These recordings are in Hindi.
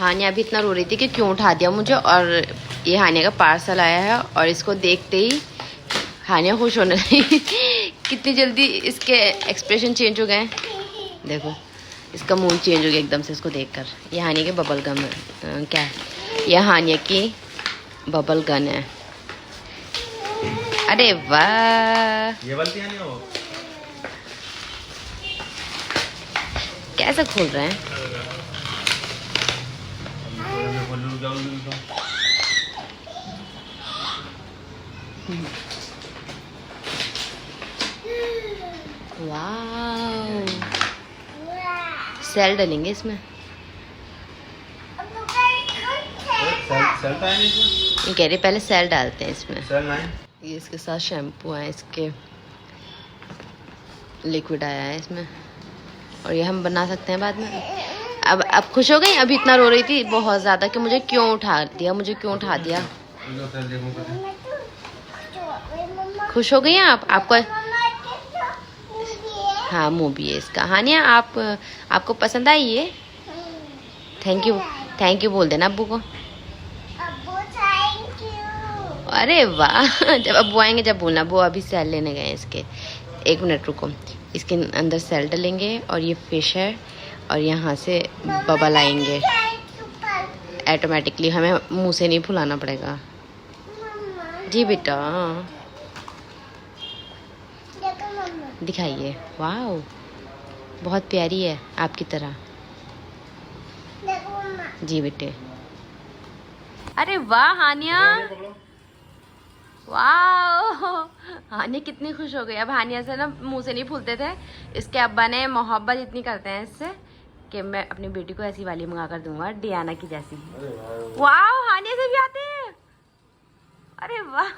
हानिया अभी इतना रो रही थी कि क्यों उठा दिया मुझे। और ये हानिया का पार्सल आया है और इसको देखते ही हानिया खुश होने लगी। कितनी जल्दी इसके एक्सप्रेशन चेंज हो गए हैं, देखो इसका मूड चेंज हो गया एकदम से इसको देखकर। ये हानिया के बबल गम है, क्या है ये हानिया की बबल गन है। अरे वाह, ये वाली नहीं हो कैसे खोल रहे हैं। वाह, सेल डालेंगे इसमें। ये कह रहे पहले सेल डालते हैं इसमें। ये इसके साथ शैम्पू है, इसके लिक्विड आया है इसमें, और ये हम बना सकते हैं बाद में। अब खुश हो गई। अभी इतना रो रही थी बहुत ज़्यादा कि मुझे क्यों उठा दिया, मुझे क्यों उठा दिया। खुश हो गई हैं आप? आपको हाँ मुँह भी है इसका। हानिया आपको पसंद आई ये? थैंक यू बोल देना अब्बू को। अरे वाह, जब अब्बू आएंगे जब बोलना। वो अभी सेल लेने गए हैं इसके। 1 मिनट रुको, इसके अंदर सेल डलेंगे और ये फिश है और यहाँ से बबल आएंगे ऑटोमेटिकली। हमें मुंह से नहीं फुलाना पड़ेगा। जी बेटा दिखाइए। वाह बहुत प्यारी है आपकी तरह। जी बेटे। अरे वाह हानिया, वाह हानिया कितनी खुश हो गई। अब हानिया से ना मुंह से नहीं फूलते थे। इसके अब्बा ने मोहब्बत इतनी करते हैं इससे कि मैं अपनी बेटी को ऐसी वाली मंगा कर दूंगा, डियाना की जैसी। वाह हानिया से भी आते हैं। अरे वाह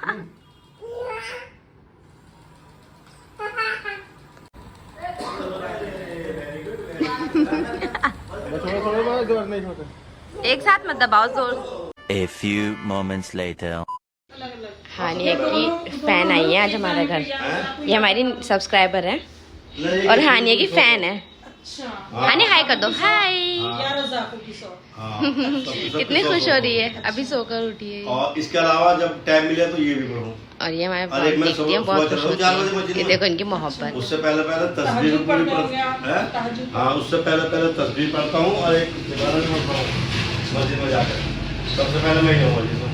एक साथ मत दबाओ जोर। A few moments later. हानिया की फैन आई है आज हमारे घर। ये हमारी सब्सक्राइबर है और हानिया की फैन है। हानिया हाय कर दो, हाय। कितनी खुश हो रही है, अभी सोकर उठी है। और इसके अलावा जब टाइम मिले तो ये भी पढ़ूं। और ये हमारे ब्लॉग देखती हैं, बहुत खुश होती है। ये देखो इनकी मोहब्बत। उससे पहले तस्वीर उससे पहले तस्वीर पढ़ता हूँ और एक मस्जिद में जाकर सबसे पहले मैं ही मस्जिद में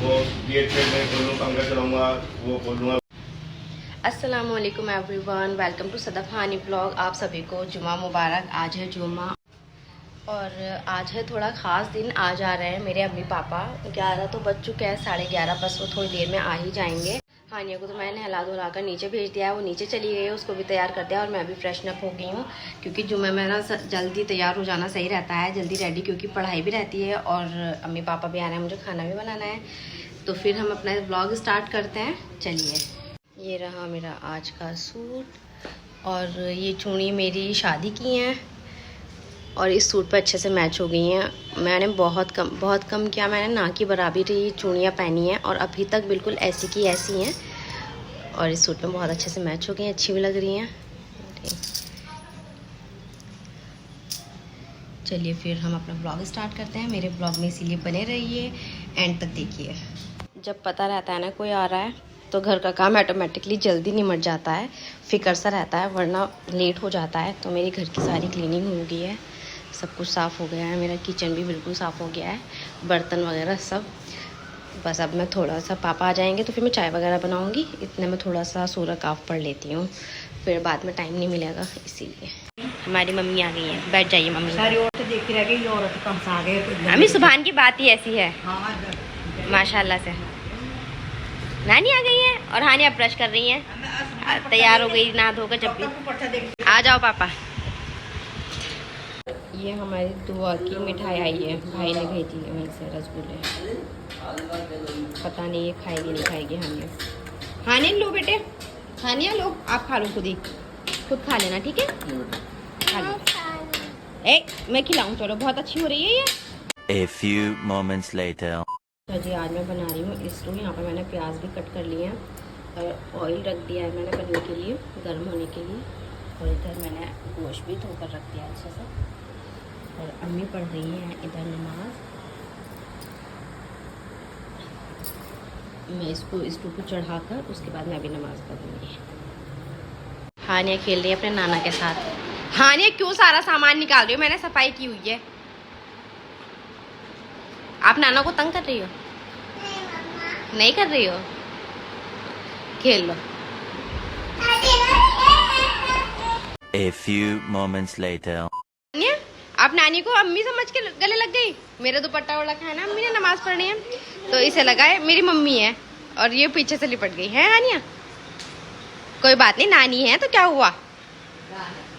वो गेट पे मैं खोलूँ, पंखा चलाऊँगा, वो खोलूँगा। अस्सलाम वालेकुम everyone, welcome to Sadaf Hani blog. आप सभी को जुमा मुबारक। आज है जुमा और आज है थोड़ा ख़ास दिन। आज आ रहे हैं मेरे अम्मी पापा। 11 तो बज चुके हैं, 11:30 बस वो थोड़ी देर में आ ही जाएंगे। हानिया को तो मैंने नहला धुला कर नीचे भेज दिया है, वो नीचे चली गई है, उसको भी तैयार कर दिया और मैं भी फ्रेशन अप हो गई हूँ। क्योंकि जुम्मे में ना जल्दी तैयार हो जाना सही रहता है, जल्दी रेडी, क्योंकि पढ़ाई भी रहती है और अम्मी पापा भी आ रहे हैं, मुझे खाना भी बनाना है। तो फिर हम अपना ब्लॉग स्टार्ट करते हैं। चलिए, ये रहा मेरा आज का सूट और ये चूड़ी मेरी शादी की हैं और इस सूट पर अच्छे से मैच हो गई हैं। मैंने बहुत कम किया, मैंने ना की बराबर ही चूड़ियाँ पहनी हैं और अभी तक बिल्कुल ऐसी की ऐसी हैं और इस सूट में बहुत अच्छे से मैच हो गई हैं, अच्छी भी लग रही हैं। चलिए फिर हम अपना ब्लॉग स्टार्ट करते हैं। मेरे ब्लॉग में इसीलिए बने रहिए, एंड तक देखिए। जब पता रहता है ना कोई आ रहा है तो घर का काम ऑटोमेटिकली जल्दी निमट जाता है, फिक्र सा रहता है, वरना लेट हो जाता है। तो मेरी घर की सारी क्लीनिंग हो गई है, सब कुछ साफ़ हो गया है, मेरा किचन भी बिल्कुल साफ़ हो गया है, बर्तन वगैरह सब। बस अब मैं थोड़ा सा, पापा आ जाएंगे तो फिर मैं चाय वगैरह बनाऊंगी, इतने में थोड़ा सा सूरह काफ पढ़ लेती हूँ, फिर बाद में टाइम नहीं मिलेगा, इसीलिए। हमारी मम्मी आ गई है, बैठ जाइए मम्मी। सारी औरतें देखी रह गई, औरत कम से आ गए। अम्मी सुभान की बात ही ऐसी है माशाल्लाह से। नानी आ गई है और हानिया ब्रश कर रही हैं, तैयार हो गई नहा धोकर। जब भी आ जाओ पापा। ये हमारी दुआ की मिठाई आई है, भाई ने भेजी है वहीं से, रसगुल्ले। पता नहीं ये खाएगी नहीं खाएगी हानिया। हानिया लो बेटे, हानिया लो, आप खा लो, खुद खा लेना, ठीक है? खा लो। मैं खिलाऊं, चलो, बहुत अच्छी हो रही है ये। A few moments later. तो जी आज मैं बना रही हूँ इसको। यहाँ पर मैंने प्याज भी कट कर लिए हैं और ऑयल रख दिया है मैंने बनने के लिए, गर्म होने के लिए। और इधर मैंने गोश्त भी धोकर रख दिया अच्छे से। और अम्मी पढ़ रही हैं इधर नमाज। मैं इसको स्टूव पर चढ़ाकर उसके बाद मैं अभी नमाज पढ़ूंगी। हानिया खेल रही है अपने नाना के साथ। हानिया क्यों सारा सामान निकाल रही हो? मैंने सफाई की हुई है। आप नाना को तंग कर रही हो? नहीं कर रही हो? खेल लो। A few moments later. हानिया, आप नानी को अम्मी समझ के गले लग गई। मेरा दुपट्टा उड़ा है ना, अम्मी ने नमाज पढ़नी है तो इसे लगाए मेरी मम्मी है और ये पीछे से लिपट गई है। हानिया कोई बात नहीं, नानी है तो क्या हुआ,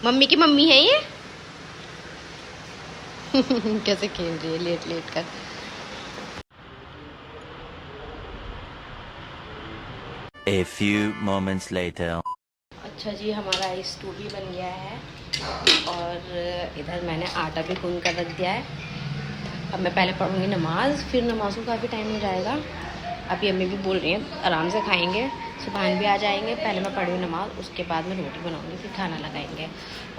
मम्मी की मम्मी है ये। कैसे खेल रही है लेट लेट कर। A few moments later. अच्छा जी, हमारा स्टू भी बन गया है और इधर मैंने आटा भी गूंद कर रख दिया है। अब मैं पहले पढ़ूंगी नमाज, फिर नमाज को काफ़ी टाइम हो जाएगा। अभी अम्मी भी बोल रही हैं आराम से खाएंगे, सुबहान भी आ जाएंगे। पहले मैं पढ़ूँ नमाज, उसके बाद मैं रोटी बनाऊंगी, फिर खाना लगाएंगे।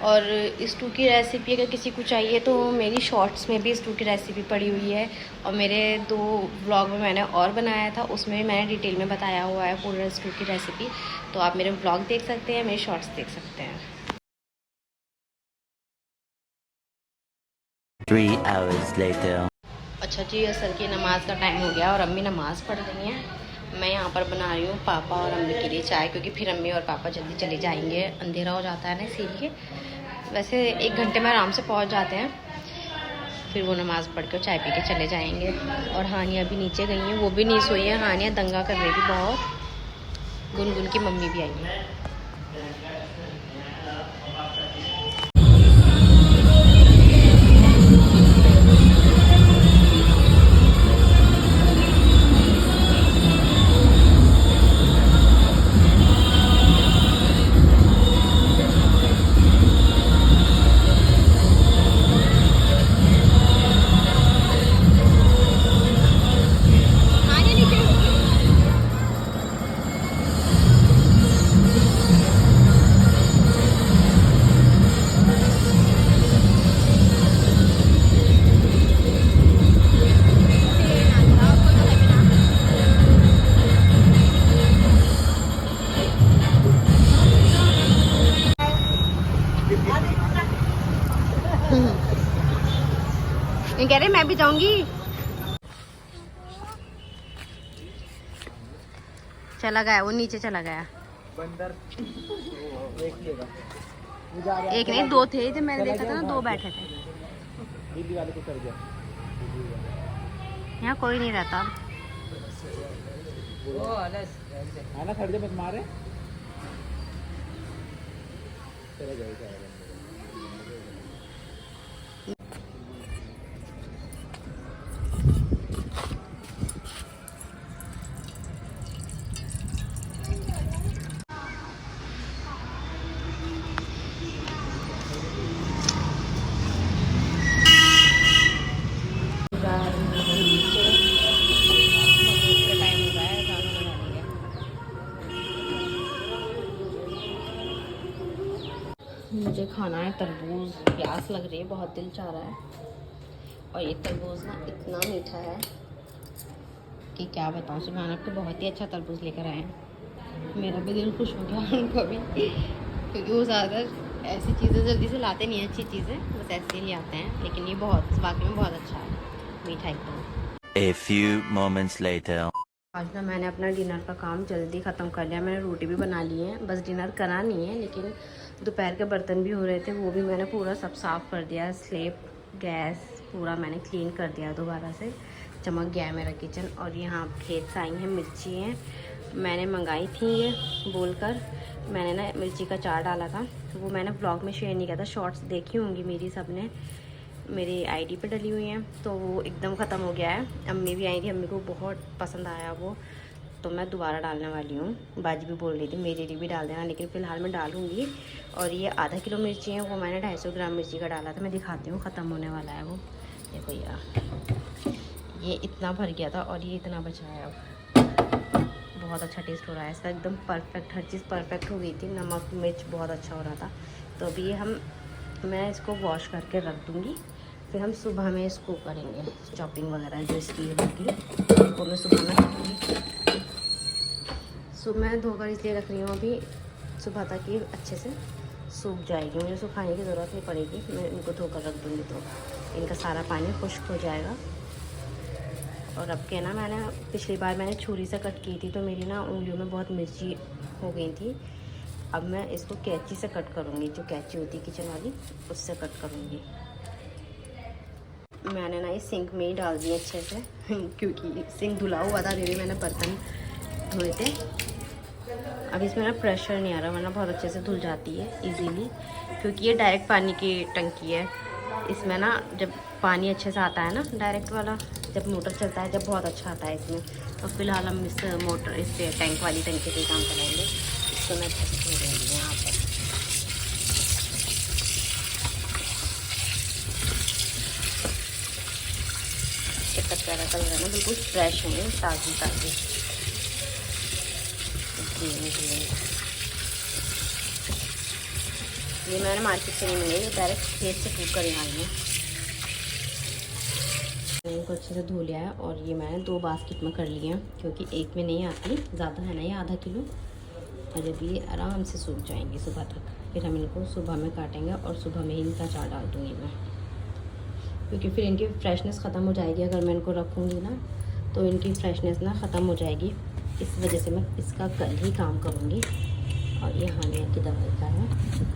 और स्टू की रेसिपी अगर किसी को चाहिए तो मेरी शॉर्ट्स में भी स्टू की रेसिपी पड़ी हुई है और मेरे 2 व्लॉग में मैंने और बनाया था, उसमें भी मैंने डिटेल में बताया हुआ है पूरा स्टू की रेसिपी। तो आप मेरे व्लॉग देख सकते हैं, मेरे शॉर्ट्स देख सकते हैं। 3 hours later. अच्छा जी, असर की नमाज़ का टाइम हो गया और अम्मी नमाज़ पढ़ रही हैं। मैं यहाँ पर बना रही हूँ पापा और अम्मी के लिए चाय, क्योंकि फिर अम्मी और पापा जल्दी चले जाएंगे, अंधेरा हो जाता है ना इसीलिए। वैसे 1 घंटे में आराम से पहुँच जाते हैं, फिर वो नमाज़ पढ़ कर चाय पी के चले जाएंगे। और हानिया भी नीचे गई हैं, वो भी नहीं सोई है। हानिया दंगा कर रही थी बहुत। गुनगुन की मम्मी भी आई है। कह रहे मैं भी जाऊंगी। चला गया, वो नीचे चला गया। बंदर एक नहीं 2 थे, जब मैंने देखा था ना 2 बैठे थे। दिल्ली वाले को कर गया। यहाँ कोई नहीं रहता। आना खड़ जा मत मारे। चला जाएगा। मुझे खाना है तरबूज, प्यास लग रही है, बहुत दिल चाह रहा है। और ये तरबूज ना इतना मीठा है कि क्या बताऊँ। सुबह तो बहुत ही अच्छा तरबूज लेकर आए हैं, मेरा भी दिल खुश हो गया उनको भी, क्योंकि वो ज़्यादातर ऐसी चीज़ें जल्दी से लाते नहीं हैं, अच्छी चीज़ें बस ऐसे ही ले आते हैं। लेकिन ये बहुत वाकई में बहुत अच्छा है, मीठा एकदम। A few moments later. आज ना मैंने अपना डिनर का काम जल्दी ख़त्म कर लिया। मैंने रोटी भी बना ली है, बस डिनर करा नहीं है। लेकिन दोपहर के बर्तन भी हो रहे थे, वो भी मैंने पूरा सब साफ़ कर दिया। स्लेब, गैस पूरा मैंने क्लीन कर दिया दोबारा से। चमक गया है मेरा किचन। और यहाँ खेत से आई हैं मिर्ची हैं, मैंने मंगाई थी ये बोलकर। मैंने ना मिर्ची का चार डाला था, वो मैंने ब्लॉग में शेयर नहीं किया था। शॉर्ट्स देखी होंगी मेरी सब ने, मेरी आईडी पे डली हुई हैं। तो वो एकदम ख़त्म हो गया है। अम्मी भी आई थी, अम्मी को बहुत पसंद आया वो, तो मैं दोबारा डालने वाली हूँ। बाजी भी बोल रही थी मेरे लिए भी डाल देना, लेकिन फ़िलहाल मैं डालूँगी। और ये आधा किलो मिर्ची है, वो मैंने 250 ग्राम मिर्ची का डाला था। मैं दिखाती हूँ, ख़त्म होने वाला है वो। देखो ये इतना भर गया था और ये इतना बचा है अब। बहुत अच्छा टेस्ट हो रहा है इसका, एकदम परफेक्ट, हर चीज़ परफेक्ट हो गई थी। नमक मिर्च बहुत अच्छा हो रहा था। तो अभी मैं इसको वॉश करके रख दूँगी फिर हम सुबह में इसको करेंगे चॉपिंग वगैरह जो इसकी होगी वो मैं सुबह में करूँगी। सुबह धोकर इसलिए रख रही हूँ अभी सुबह तक ये अच्छे से सूख जाएगी, मुझे सुखाने की ज़रूरत नहीं पड़ेगी। मैं इनको धोकर रख दूँगी तो इनका सारा पानी खुश्क हो जाएगा। और अब क्या ना, मैंने पिछली बार मैंने छुरी से कट की थी तो मेरी ना उंगलियों में बहुत मिर्ची हो गई थी। अब मैं इसको कैंची से कट करूँगी, जो कैंची होती है किचन वाली उससे कट करूँगी। मैंने ना ये सिंक में ही डाल दिया अच्छे से क्योंकि सिंक धुला हुआ था, मेरे मैंने बर्तन धोए थे। अब इसमें ना प्रेशर नहीं आ रहा, वरना बहुत अच्छे से धुल जाती है इजीली, क्योंकि ये डायरेक्ट पानी की टंकी है। इसमें ना जब पानी अच्छे से आता है ना डायरेक्ट वाला, जब मोटर चलता है जब बहुत अच्छा आता है इसमें। तो फिलहाल हम इस मोटर इस टैंक वाली टंकी पे काम करेंगे। इसको मैं अच्छे से धो देंगे यहाँ पर। कितना प्यारा कलर है ना, बिल्कुल फ्रेश है, ताज़ी ताज़ी। ये मैंने मार्केट से नहीं मिली, ये डायरेक्ट खेत से टूट कर यहाँ आई है। मैंने इनको अच्छे से धो लिया है और ये मैंने 2 बास्केट में कर लिया क्योंकि एक में नहीं आती, ज़्यादा है ना ये आधा किलो। और जब ये आराम से सूख जाएंगे सुबह तक, फिर हम इनको सुबह में काटेंगे और सुबह में ही इनका अचार डाल दूँगी मैं, क्योंकि फिर इनकी फ्रेशनेस ख़त्म हो जाएगी। अगर मैं इनको रखूँगी ना तो इनकी फ्रेशनेस ना ख़त्म हो जाएगी। इस वजह से मैं इसका कल ही काम करूँगी। और ये हानिया की दवाई का है।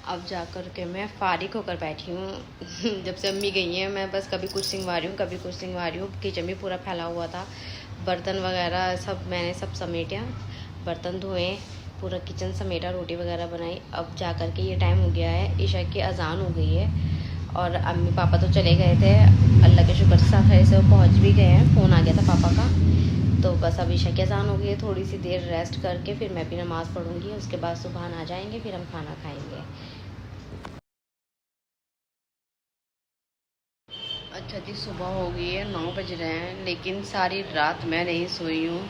अब जा कर के मैं फारिग होकर बैठी हूँ जब से अम्मी गई हैं मैं बस कभी कुछ सिंगवा रही हूँ, कभी कुछ सिंगवा रही हूँ। किचन भी पूरा फैला हुआ था, बर्तन वगैरह सब मैंने सब समेटा, बर्तन धोए, पूरा किचन समेटा, रोटी वगैरह बनाई। अब जा कर के ये टाइम हो गया है, ईशा की अजान हो गई है और अम्मी पापा तो चले गए थे, अल्लाह के शुक्र से खैर से वो पहुँच भी गए हैं। फ़ोन आ गया था पापा का। तो बस अब ईशा की अजान हो गई है, थोड़ी सी देर रेस्ट करके फिर मैं भी नमाज़ पढ़ूँगी। उसके बाद सुबह आ जाएंगे, फिर हम खाना खाएँगे। अच्छा जी, सुबह हो गई है, 9 बज रहे हैं, लेकिन सारी रात मैं नहीं सोई हूँ।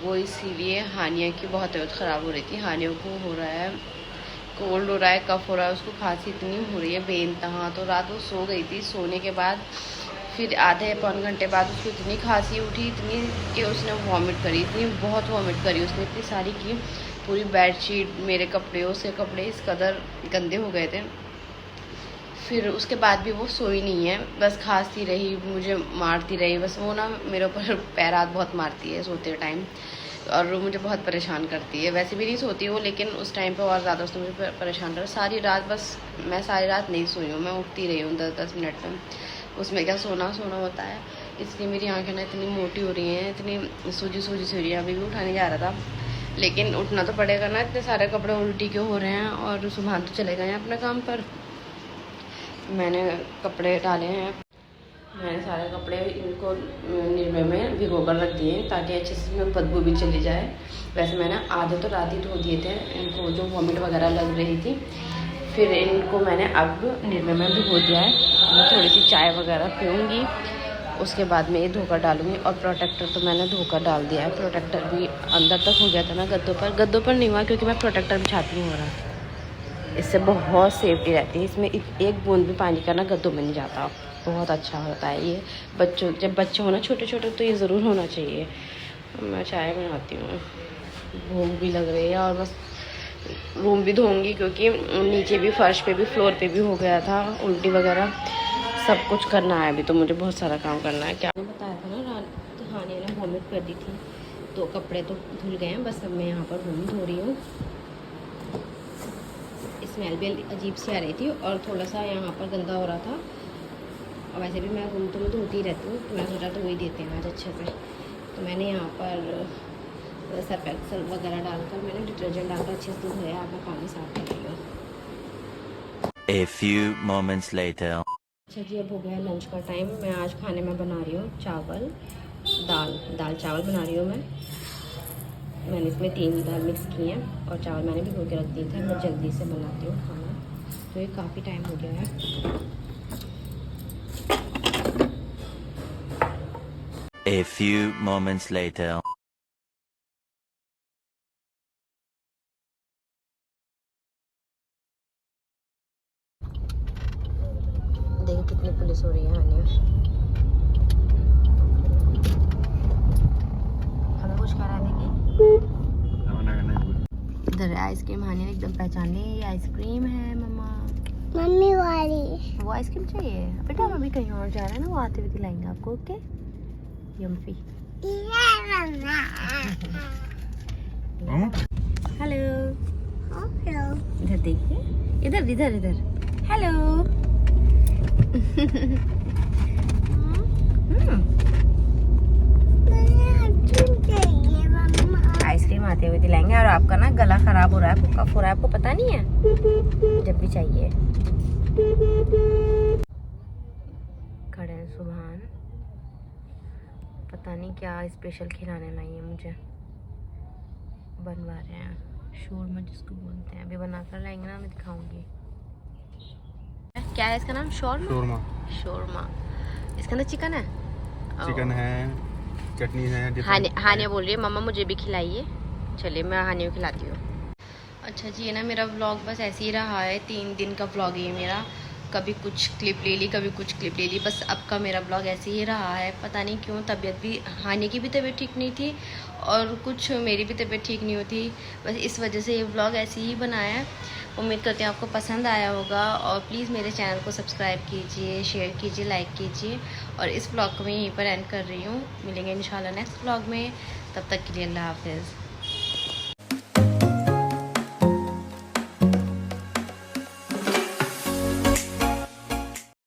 वो इसीलिए हानिया की बहुत तबीयत ख़राब हो रही थी। हानिया को हो रहा है कोल्ड, हो रहा है कफ़ हो रहा है, उसको खांसी इतनी हो रही है बेइंतहा। तो रात वो सो गई थी, सोने के बाद फिर आधे पौन घंटे बाद उसको इतनी खांसी उठी, इतनी कि उसने वॉमिट करी, इतनी बहुत वॉमिट करी उसने, इतनी सारी की। पूरी बेडशीट, मेरे कपड़े, उसके कपड़े इस कदर गंदे हो गए थे। फिर उसके बाद भी वो सोई नहीं है, बस खांसती रही, मुझे मारती रही। बस वो ना मेरे ऊपर पैर हाथ बहुत मारती है सोते टाइम और वो मुझे बहुत परेशान करती है। वैसे भी नहीं सोती वो, लेकिन उस टाइम पे और ज़्यादा उसने मुझे परेशान करा। सारी रात बस मैं सारी रात नहीं सोई हूँ, मैं उठती रही हूँ 10-10 मिनट में। उसमें क्या सोना होता है, इसलिए मेरी आँखें ना इतनी मोटी हो रही हैं, इतनी सूजी सी हो रही है। अभी भी उठाने जा रहा था, लेकिन उठना तो पड़ेगा ना, इतने सारे कपड़े उल्टी के हो रहे हैं। और सुबह तो चले गए हैं अपने काम पर। मैंने कपड़े डाले हैं, मैंने सारे कपड़े इनको निर्मे में भिगो कर रख दिए ताकि अच्छे से इसमें बदबू भी चली जाए। वैसे मैंने आधे तो रात ही धो दिए थे इनको, जो वॉमिट वगैरह लग रही थी। फिर इनको मैंने अब निर्मे में भिगो दिया है। मैं थोड़ी सी चाय वगैरह पीऊँगी, उसके बाद में ये धोकर डालूँगी। और प्रोटेक्टर तो मैंने धोकर डाल दिया है, प्रोटेक्टर भी अंदर तक हो गया था ना गद्दों पर नहीं हुआ, क्योंकि मैं प्रोटेक्टर बिछाती हूँ। हो रहा इससे बहुत सेफ्टी रहती है, इसमें एक बूंद भी पानी का ना गद्दों में नहीं जाता, बहुत अच्छा होता है ये। जब बच्चे हो ना छोटे छोटे तो ये ज़रूर होना चाहिए। मैं चाय बनाती हूँ, भूख भी लग रही है और बस रूम भी धोऊंगी, क्योंकि नीचे भी फर्श पे भी फ्लोर पे भी हो गया था उल्टी वगैरह, सब कुछ करना है अभी तो मुझे, बहुत सारा काम करना है। क्या बताया था ना, रात हानिया ने वॉमिट कर दी थी, तो कपड़े तो धुल गए हैं। बस अब मैं यहाँ पर रूम धो रही हूँ। स्मेल भी अजीब सी आ रही थी और थोड़ा सा यहाँ पर गंदा हो रहा था। और वैसे भी मैं रूम तो मैं धोती रहती हूँ, तो मैं सोचा तो वही देते हैं आज अच्छे से। तो मैंने यहाँ पर सर्फ एक्सेल वगैरह डालकर, मैंने डिटर्जेंट डालकर अच्छे से धोया। अब मैं पानी साफ करेंगे। A few moments later. अच्छा जी, अब हो गया लंच का टाइम। मैं आज खाने में बना रही हूँ चावल दाल चावल बना रही हूँ मैं। मैंने इसमें 3 दाल मिक्स की हैं और चावल मैंने भिगो के रख दिए थे। मैं जल्दी से बनाती हूँ खाना, तो ये काफ़ी टाइम हो गया है। A few moments later. देखो कितनी पुलिस हो रही है हानिया। हमें कुछ करा देगी। इधर आइसक्रीम हानिया ने एकदम पहचान ली, ये आइसक्रीम है मम्मा। मम्मी वाली वो आइसक्रीम चाहिए बेटा, हम अभी कहीं और जा रहे हैं ना, वो आते हुए दिलाएंगे आपको। ओके यम्पी। हेलो इधर देखिए, इधर इधर इधर हेलो। आइसक्रीम आते हुए दिलाएंगे। और आपका ना गला खराब हो रहा है, आपको कफ हो रहा है, आपको पता नहीं है? जब भी चाहिए। खड़े हैं सुभान, पता नहीं क्या स्पेशल खिलाने लाई है मुझे। बनवा रहे हैं शोरमा जिसको बोलते हैं, अभी बना कर लाएंगे ना, मैं दिखाऊंगी। क्या है इसका नाम? शोरमा। शोरमा। इसके अंदर चिकन है? चिकन है, चटनी है। हानिया बोल रही है मम्मा मुझे भी खिलाइए। चलिए मैं हानिया को खिलाती हूँ। अच्छा जी, ये ना मेरा व्लॉग बस ऐसे ही रहा है। 3 दिन का व्लॉग है मेरा। कभी कुछ क्लिप ले ली, कभी कुछ क्लिप ले ली, बस अब का मेरा ब्लॉग ऐसे ही रहा है। पता नहीं क्यों, तबीयत भी, हानि की भी तबीयत ठीक नहीं थी और कुछ मेरी भी तबीयत ठीक नहीं होती, बस इस वजह से ये ब्लॉग ऐसे ही बनाया है। उम्मीद करते हैं आपको पसंद आया होगा और प्लीज़ मेरे चैनल को सब्सक्राइब कीजिए, शेयर कीजिए, लाइक कीजिए। और इस ब्लॉग को मैं यहीं पर एंड कर रही हूँ। मिलेंगे इंशाल्लाह नेक्स्ट ब्लॉग में, तब तक के लिए अल्लाह हाफिज़।